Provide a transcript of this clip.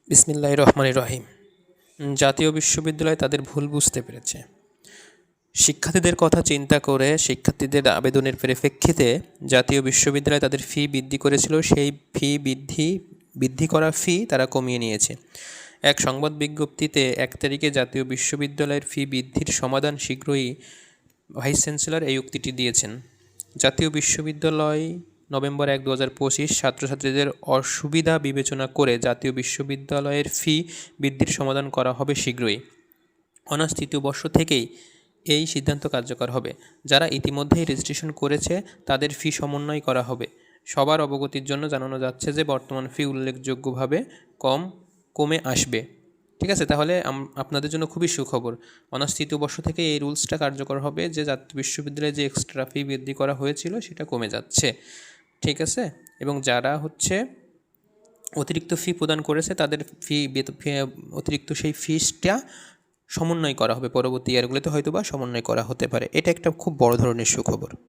বিসমিল্লাহির রহমানির রহিম। জাতীয় বিশ্ববিদ্যালয় তাদের ভুল বুঝতে পেরেছে। শিক্ষার্থীদের কথা চিন্তা করে শিক্ষার্থীদের আবেদনের পরিপ্রেক্ষিতে জাতীয় বিশ্ববিদ্যালয় তাদের ফি বৃদ্ধি করেছিল। সেই ফি বৃদ্ধি করা ফি তারা কমিয়ে নিয়েছে। এক সংবাদ বিজ্ঞপ্তিতে ১ তারিখে জাতীয় বিশ্ববিদ্যালয়ের ফি বৃদ্ধির সমাধান শীঘ্রই ভাইস চ্যান্সেলর এই উক্তিটি দিয়েছেন। জাতীয় বিশ্ববিদ্যালয় নভেম্বর ১, ২০২৫ ছাত্রছাত্রীদের অসুবিধা বিবেচনা করে জাতীয় বিশ্ববিদ্যালয়ের ফি বৃদ্ধির সমাধান করা হবে শীঘ্রই। অনার্স তৃতীয় বর্ষ থেকেই এই সিদ্ধান্ত কার্যকর হবে। যারা ইতিমধ্যেই রেজিস্ট্রেশন করেছে তাদের ফি সমন্বয় করা হবে। সবার অবগতির জন্য জানানো যাচ্ছে যে বর্তমান ফি উল্লেখযোগ্যভাবে কমে আসবে। ঠিক আছে, তাহলে আপনাদের জন্য খুবই সুখবর। অনার্স তৃতীয় বর্ষ থেকে এই রুলসটা কার্যকর হবে যে জাতীয় বিশ্ববিদ্যালয়ে যে এক্সট্রা ফি বৃদ্ধি করা হয়েছিল সেটা কমে যাচ্ছে। ঠিক আছে, এবং যারা অতিরিক্ত ফি প্রদান করেছে তাদের অতিরিক্ত সেই ফিসটা সমন্বয় করা হবে। পরবর্তী ইয়ারগুলোতে হয়তো বা সমন্বয় করা হতে পারে। এটা একটা খুব বড় ধরনের সুখবর।